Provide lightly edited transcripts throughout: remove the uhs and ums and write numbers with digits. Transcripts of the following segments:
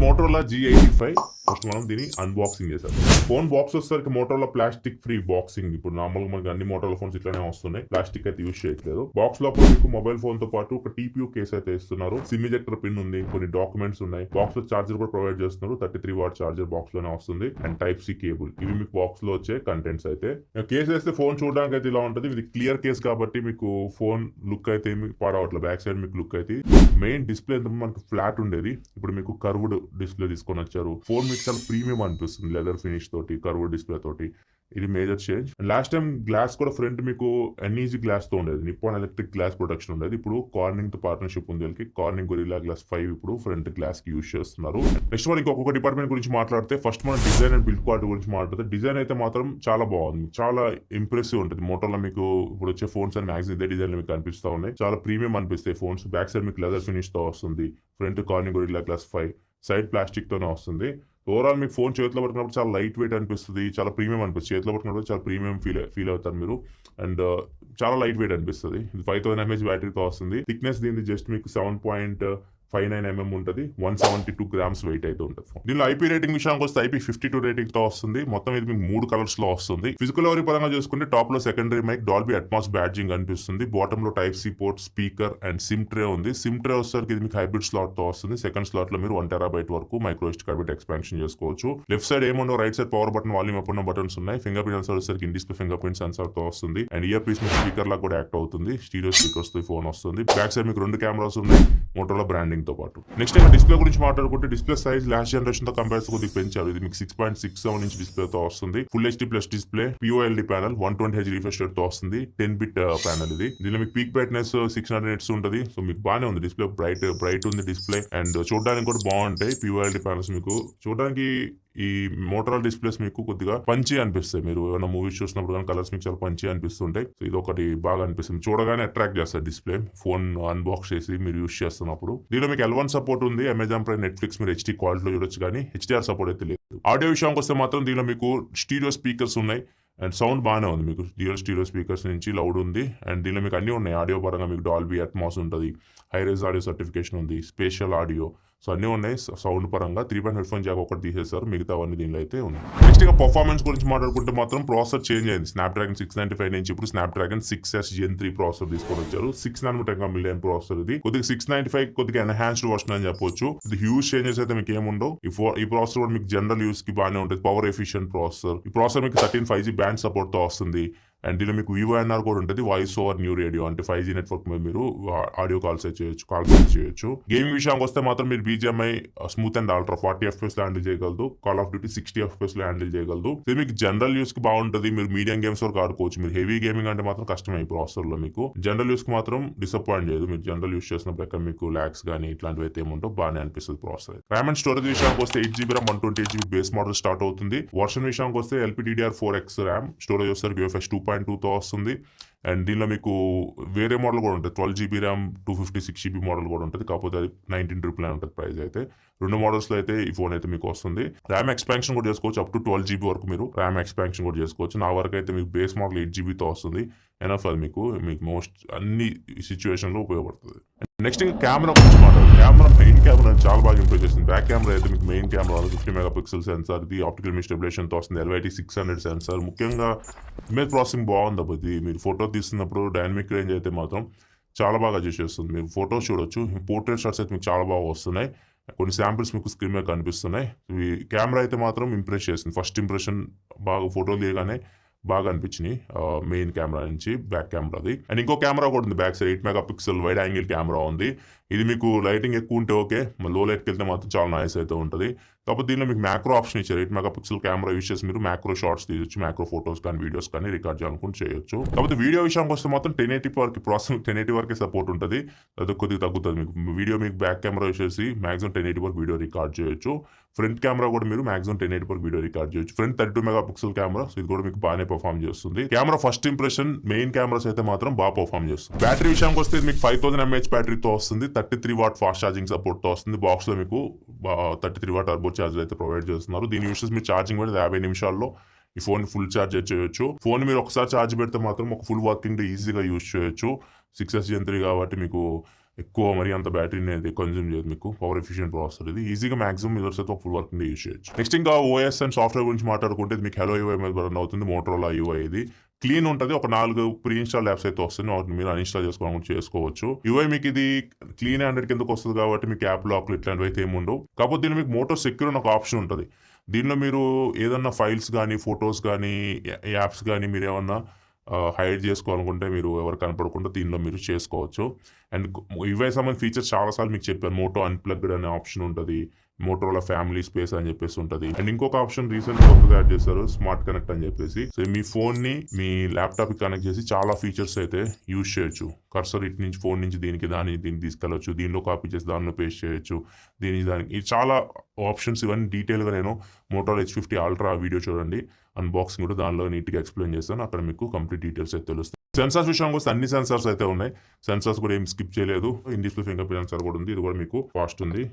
Motorola G85 first మనం దీన్ని unboxing చేసాం. ఫోన్ బాక్స్ వచ్చేసరికి మోటరోలా ప్లాస్టిక్ ఫ్రీ బాక్సింగ్. ఇప్పుడు నార్మల్గా మనకి అన్ని మోటరోలా ఫోన్స్ ఇట్లానే వస్తున్నాయి, ప్లాస్టిక్ అయితే యూజ్ చేయట్లేదు. బాక్స్ లోపల మీకు మొబైల్ ఫోన్ తో పాటు ఒక TPU కేస్ అయితే ఇస్తున్నారు. సిమ్ ఇజెక్టర్ పిన్ ఉంది, కొన్ని డాక్యుమెంట్స్ ఉన్నాయి. బాక్స్ లో చార్జర్ కూడా ప్రొవైడ్ చేస్తున్నారు. 33 వాట్ చార్జర్ బాక్స్ లోనే వస్తుంది అండ్ టైప్ సి కేబుల్. ఇవి మీకు బాక్స్ లో వచ్చే కంటెంట్స్ అయితే. కేస్ వేస్తే ఫోన్ చూడడానికి అయితే ఇలా ఉంటుంది. ఇది క్లియర్ కేస్ కాబట్టి మీకు ఫోన్ లుక్ అయితే పాడవట్లేదు. బ్యాక్ సైడ్ మీకు లుక్ అయితే మెయిన్ డిస్ప్లే మనకు ఫ్లాట్ ఉండేది, ఇప్పుడు మీకు కర్వ్డ్ డిస్ప్లే తీసుకొని వచ్చారు. ఫోన్ మీకు చాలా ప్రీమియం అనిపిస్తుంది లెదర్ ఫినిష్ తోటి, కర్వ్డ్ డిస్ప్లే తోటి. ఇది major change. Last time glass కూడా ఫ్రంట్ మీకు ఎన్ఈజీ గ్లాస్ తో ఉండేది, నిప్పాన్ ఎలక్ట్రిక్ గ్లాస్ ప్రొటెక్షన్ ఉండేది. ఇప్పుడు కార్నింగ్ తో పార్ట్నర్షిప్ ఉంది వీళ్ళకి. కార్నింగ్ గొరిల్లా గ్లాస్ 5 ఇప్పుడు ఫ్రంట్ గ్లాస్ కి యూజ్ చేస్తున్నారు. నెక్స్ట్ మనం ఇంకొక డిపార్ట్మెంట్ గురించి మాట్లాడితే ఫస్ట్ మనం డిజైన్ అండ్ బిల్డ్ క్వాలిటీ గురించి మాట్లాడితే డిజైన్ అయితే మాత్రం చాలా బాగుంది, చాలా ఇంప్రెసివ్ ఉంటుంది. మోటోలో మీకు ఇప్పుడు వచ్చే ఫోన్స్ అని మ్యాక్సిమం ఇదే డిజైన్ మీకు కనిపిస్తూ ఉన్నాయి. చాలా ప్రీమియం అనిపిస్తాయి ఫోన్స్. బ్యాక్ సైడ్ మీకు లెదర్ ఫినిష్ తో వస్తుంది. Front Corning Gorilla glass 5, side plastic తోనే వస్తుంది. ఓవరాల్ మీకు ఫోన్ చేతిలో పట్టుకున్నప్పుడు చాలా లైట్ వెయిట్ అనిపిస్తుంది, చాలా ప్రీమియం అనిపిస్తుంది. చేతిలో పట్టుకున్నప్పుడు చాలా ప్రీమియం ఫీల్ అవుతారు మీరు. అండ్ చాలా లైట్ వెయిట్ అనిపిస్తుంది. ఇది 5000 mAh బ్యాటరీతో వస్తుంది. థిక్నెస్ దీన్ని జస్ట్ మీకు 7.59 mm ఉంటుంది. 172 grams వెయిట్ అయితే ఉంటుంది. దీనిలో IP రేటింగ్ విషయానికి వస్తే IP52 రేటింగ్ తో వస్తుంది. మొత్తం ఇది మీకు 3 కలర్స్ లో వస్తుంది. ఫిజికల్ ఓవరీ పరంగా చూసుకుంటే టాప్ లో secondary mic Dolby Atmos badging అనిపిస్తుంది. బాటమ్ లో type C port, speaker and SIM tray ఉంది. సిమ్ ట్రే వచ్చేసరికి ఇది మీకు హైబ్రిడ్ స్లాట్ తో వస్తుంది. సెకండ్ స్లాట్ లో మీరు 1 TB వరకు మైక్రో SD కార్డ్ ఎక్స్పాన్షన్ చేసుకోవచ్చు. లెఫ్ట్ సైడ్ ఏముండో, right side power button, volume up ఉన్న బటన్స్ ఉన్నాయి. ఫింగర్ ప్రింట్ సెన్సార్ వచ్చేసరికి in display fingerprint sensor తో వస్తుంది. అండ్ ఇయర్ పీస్ మీకు స్పీకర్ లా కూడా యాక్ట్ అవుతుంది. స్టీరియో స్పీకర్స్ తో ఫోన్ వస్తుంది. బ్యాక్ సైడ్ మీకు 2 కెమెరాస్ ఉన్నాయి మోటోరోలా బ్రాండింగ్ తో పాటు. నెక్స్ట్ డిస్ప్లే గురించి మాట్లాడుకుంటే డిస్ప్లే సైజ్ లాస్ట్ జనరేషన్ తో కంపేర్ కొద్దిగా పెంచారు. ఇది మీకు 6.67 ఇంచ్ డిస్ప్లే తో వస్తుంది. Full HD plus display, POLD panel, 120Hz refresh rate తో వస్తుంది. 10-bit ప్యానల్ ఇది. దీనిలో మీకు పీక్ బ్రైట్నెస్ 600 nits ఉంటుంది. సో మీకు బాగానే ఉంది డిస్ప్లే, బ్రైట్ ఉంది డిస్ప్లే. అండ్ చూడడానికి కూడా బాగుంటాయి POLD ప్యానల్స్. మీకు చూడడానికి ఈ మోటరోలా డిస్ప్లేస్ మీకు కొద్దిగా పంచి అనిపిస్తాయి. మీరు ఏమైనా మూవీస్ చూసినప్పుడు కానీ కలర్స్ మీకు చాలా పంచి అనిపిస్తుంటాయి. సో ఇది ఒకటి బాగా అనిపిస్తుంది, చూడగానే అట్రాక్ట్ చేస్తారు డిస్ప్లే. ఫోన్ అన్బాక్స్ చేసి మీరు యూస్ చేస్తున్నప్పుడు. దీనిలో మీకు L1 సపోర్ట్ ఉంది. అమెజాన్ ప్రైమ్, నెట్ఫ్లిక్స్ మీరు HD క్వాలిటీలో చూడొచ్చు, కానీ HDR సపోర్ట్ అయితే లేదు. ఆడియో విషయానికి వస్తే మాత్రం దీనిలో మీకు స్టీరియో స్పీకర్స్ ఉన్నాయి అండ్ సౌండ్ బాగానే ఉంది. మీకు డ్యూయల్ స్టీరియో స్పీకర్స్ నుంచి లౌడ్ ఉంది. అండ్ దీనిలో మీకు అన్నీ ఉన్నాయి. ఆడియో పరంగా మీకు డాల్బీ అట్మాస్ ఉంటుంది, హైరేజ్ ఆడియో సర్టిఫికేషన్ ఉంది, స్పేషల్ ఆడియో, సో అన్నీ ఉన్నాయి. సౌండ్ పరంగా 3.5 హెడ్ఫోన్ జాక్ ఒకటి తీసేస్తారు, మిగతా అవన్నీ దీనిలో అయితే ఉన్నాయి. నెక్స్ట్ ఇక పర్ఫార్మెన్స్ గురించి మాట్లాడుకుంటే మాత్రం ప్రాసెసర్ చేంజ్ అయింది. స్నాప్డ్రాగన్ 695 నుంచి ఇప్పుడు స్నాప్డ్రాగన్ 6S Gen 3 ప్రాసెసర్ తీసుకొని వచ్చారు. 6nm మిలియన్ ప్రాసెసర్ ఇది. కొద్దిగా 695 కొద్దిగా ఎన్హాన్స్డ్ వర్షన్ అని చెప్పొచ్చు. ఇది హ్యూజ్ చేంజెస్ అయితే మీకు ఏముండవు. ఈ ప్రాసెసర్ కూడా మీకు జనరల్ యూస్ కి బాగానే ఉంటుంది. Power efficient processor. ఈ ప్రాసెసర్ మీకు 13 5G బ్యాండ్ సపోర్ట్ తో వస్తుంది. అండ్ దీనిలో మీకు VoNR కూడా ఉంటుంది, వాయిస్ ఓవర్ న్యూ రేడియో. అంటే 5G నెట్వర్క్ మీద మీరు ఆడియో కాల్స్ చేయొచ్చు. గేమింగ్ విషయానికి వస్తే మాత్రం మీరు BGMI smooth and ultra 40 FPS లో హ్యాండిల్ చేయగలదు. కాల్ ఆఫ్ డ్యూటీ 60 FPS లో హ్యాండిల్ చేయగలదు. ఇది మీకు జనరల్ యూస్ కి బాగుంటుంది. మీరు మీడియం గేమ్స్ వరకు ఆడుకోవచ్చు. మీరు హెవీ గేమింగ్ అంటే మాత్రం కష్టమే ఈ ప్రాసెసర్ లో. మీకు జనరల్ యూస్ కి మాత్రం డిసప్పాయింట్ చేయదు. మీరు జనరల్ యూస్ చేసినప్పుడు ఎక్కడ మీకు లాగ్స్ కానీ ఇట్లాంటివి అయితే ఏముంటో బాగానే అనిపిస్తుంది ప్రాసెసర్. ర్యామ్ అండ్ స్టోరేజ్ విషయానికి వస్తే 8GB RAM 128GB base model start అవుతుంది. వర్షన్ విషయానికి వస్తే LPDDR4X ర్యామ్, స్టోరేజ్ వచ్చేసరికి UFS 2.2 తో వస్తుంది. అండ్ దీనిలో మీకు వేరే మోడల్ కూడా ఉంటుంది. 12GB RAM 256GB మోడల్ కూడా ఉంటుంది. కాకపోతే అది 19,999 ఉంటుంది ప్రైస్ అయితే. 2 మోడల్స్ లో అయితే ఈ ఫోన్ అయితే మీకు వస్తుంది. ర్యామ్ ఎక్స్పాన్షన్ కూడా చేసుకోవచ్చు. అప్ టు 12GB వరకు మీరు ర్యామ్ ఎక్స్పాన్షన్ కూడా చేసుకోవచ్చు. నా వరకు అయితే మీకు బేస్ మోడల్ 8GB తో వస్తుంది. ఎనఫ్ అది మీకు మోస్ట్ అన్ని సిచ్యువేషన్ లో ఉపయోగపడుతుంది. నెక్స్ట్ ఇంకా కెమెరా గురించి మాట్లాడాలి. మెయిన్ కెమెరా చాలా బాగా ఇంప్రూవ్ చేసింది. బ్యాక్ కెమెరా అయితే మీకు మెయిన్ కెమెరా 50 MP సెన్సార్, ఇది ఆప్టికల్ ఇమేజ్ స్టెబిలైజేషన్ తో వస్తుంది. LYT 600 sensor. ముఖ్యంగా ఇమేజ్ ప్రాసెసింగ్ బాగుంది. అది మీరు ఫోటో తీస్తున్నప్పుడు డైనమిక్ రేంజ్ అయితే మాత్రం చాలా బాగా చేసేస్తుంది. మీరు ఫోటోస్ చూడొచ్చు. పోర్ట్రేట్ షాట్స్ అయితే మీకు చాలా బాగా వస్తున్నాయి. కొన్ని శాంపిల్స్ మీకు స్క్రీన్ మీద కనిపిస్తున్నాయి. ఈ కెమెరా అయితే మాత్రం ఇంప్రెస్ చేసింది. ఫస్ట్ ఇంప్రెషన్ బాగా ఫోటో తీయగానే బాగా అనిపించినాయి మెయిన్ కెమెరా నుంచి బ్యాక్ కెమెరాది. అండ్ ఇంకో కెమెరా కూడా ఉంది back side. 8 MP wide angle camera ఉంది. ఇది మీకు లైటింగ్ ఎక్కువ ఉంటే ఓకే, లో లైట్కి వెళ్తే మాత్రం చాలా నాయిస్ అయితే ఉంటుంది. కాకపోతే దీనిలో మీకు మ్యాక్రో ఆప్షన్ ఇచ్చారు. 8 MP కెమెరా యూస్ చేసి మీరు మ్యాక్రో షాట్స్ తీయొచ్చు. మ్యాక్రో ఫోటోస్ కానీ వీడియోస్ కానీ రికార్డ్ చేయాలనుకుంటే చేయొచ్చు. కాకపోతే వీడియో విషయానికి వస్తే మాత్రం 1080p వరకు ప్రాసెస్ 1080 వరకే సపోర్ట్ ఉంటుంది. అది కొద్దిగా తగ్గుతుంది. మీకు వీడియో మీకు బ్యాక్ కెమెరా యూస్ చేసి మాక్సిమం 1080 వరకు వీడియో రికార్డ్ చేయొచ్చు. ఫ్రంట్ కెమెరా కూడా మీరు మాక్సిమం 1080p వీడియో రికార్డ్ చేయొచ్చు. Front 32 mega pixel camera, so ఇది కూడా మీకు బాగానే పర్ఫామ్ చేస్తుంది. Camera first impression main cameras అయితే మాత్రం బాగా పర్ఫామ్ చేస్తుంది. బ్యాటరీ విషయానికి వస్తే ఇది మీకు 5000 mAh బ్యాటరీతో వస్తుంది. 33 వాట్ ఫాస్ట్ ఛార్జింగ్ సపోర్ట్ తో వస్తుంది. బాక్స్ లో మీకు 33 వాట్ టర్బో చార్జర్ అయితే ప్రొవైడ్ చేస్తున్నారు. దీని యూసెస్ మీరు ఛార్జింగ్ పెడితే 50 నిమిషాల్లో ఈ ఫోన్ ఫుల్ ఛార్జ్ చేయొచ్చు. ఫోన్ మీరు ఒకసారి ఛార్జ్ పెడితే మాత్రం ఒక ఫుల్ వర్కింగ్ డే ఈజీగా యూజ్ చేయొచ్చు. 6S Gen 3 కాబట్టి మీకు ఎక్కువ మరి అంత బ్యాటరీని అయితే కన్జ్యూమ్ చేయదు. మీకు పవర్ ఎఫిషియెంట్ ప్రాసెసర్ ఇది. ఈజీగా మాక్సిమం యూజర్స్ అయితే ఒక ఫుల్ వర్కింగ్ డే యూజ్ చేయొచ్చు. నెక్స్ట్ ఇంకా ఓఎస్ అండ్ సాఫ్ట్వేర్ గురించి మాట్లాడుకుంటే మీకు హెలో UI మీద రన్ అవుతుంది. మోటరోలా UI ఇది క్లీన్ ఉంటుంది. ఒక 4 ప్రీ ఇన్స్టాల్ యాప్స్ అయితే వస్తుంది. వాటిని మీరు అన్ఇన్స్టాల్ చేసుకోవాలని చేసుకోవచ్చు. UI మీకు ఇది క్లీన్ హ్యాండెడ్ కిందకు వస్తుంది కాబట్టి మీకు యాప్ లాక్లు ఇట్లాంటివి అయితే ఏమి ఉండవు. కాకపోతే దీనిలో మీకు మోటో సెక్యూర్ అని ఒక ఆప్షన్ ఉంటుంది. దీనిలో మీరు ఏదన్నా ఫైల్స్ కానీ ఫొటోస్ కానీ యాప్స్ కానీ మీరు ఏమన్నా హైడ్ చేసుకోవాలనుకుంటే మీరు ఎవరు కనపడకుండా దీనిలో మీరు చేసుకోవచ్చు. అండ్ ఇవే సంబంధించిన ఫీచర్స్ చాలాసార్లు మీకు చెప్పాను. మోటో అన్ప్లగ్డ్ అనే ఆప్షన్ ఉంటుంది. మోటరోలా ఫ్యామిలీ స్పేస్ అని చెప్పేసి ఉంటుంది. అండ్ ఇంకొక ఆప్షన్ రీసెంట్ కొత్తగా యాడ్ చేస్తారు, స్మార్ట్ కనెక్ట్ అని చెప్పేసి. సో మీ ఫోన్ ని మీ ల్యాప్టాప్ కి కనెక్ట్ చేసి చాలా ఫీచర్స్ అయితే యూజ్ చేయొచ్చు. కర్సర్ ఇటు నుంచి ఫోన్ నుంచి దీనికి దీనికి తీసుకెళ్ళచ్చు. దీనిలో కాపీ చేసి దానిలో పేస్ట్ చేయొచ్చు. దానికి ఇది చాలా ఆప్షన్స్. ఇవన్నీ డీటెయిల్గా నేను మోటోరోలా H50 Ultra వీడియో చూడండి, అన్బాక్సింగ్ కూడా దానిలో నీట్గా ఎక్స్ప్లెయిన్ చేస్తాను. అక్కడ మీకు కంప్లీట్ డీటెయిల్స్ అయితే తెలుస్తాయి. సెన్సార్స్ విషయానికి వస్తే అన్ని సెన్సార్స్ అయితే ఉన్నాయి. సెన్సార్స్ కూడా ఏం స్కిప్ చేయలేదు. In display fingerprint censor కూడా ఉంది. ఇది కూడా మీకు ఫాస్ట్ ఉంది,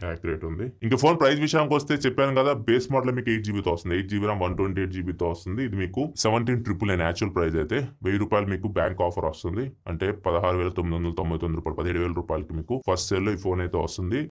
యాక్యురేట్ ఉంది. ఇంకా ఫోన్ ప్రైస్ విషయానికి వస్తే చెప్పాను కదా, బేస్ మోడల్ మీకు 8GB వస్తుంది. 8GB RAM 128GB వస్తుంది. ఇది మీకు 17,999 యాక్చువల్ ప్రైస్ అయితే. ₹1000 మీకు బ్యాంక్ ఆఫర్ వస్తుంది. అంటే ₹16,999, ₹17,000 మీకు ఫస్ట్ సేల్ లో ఈ ఫోన్ అయితే వస్తుంది.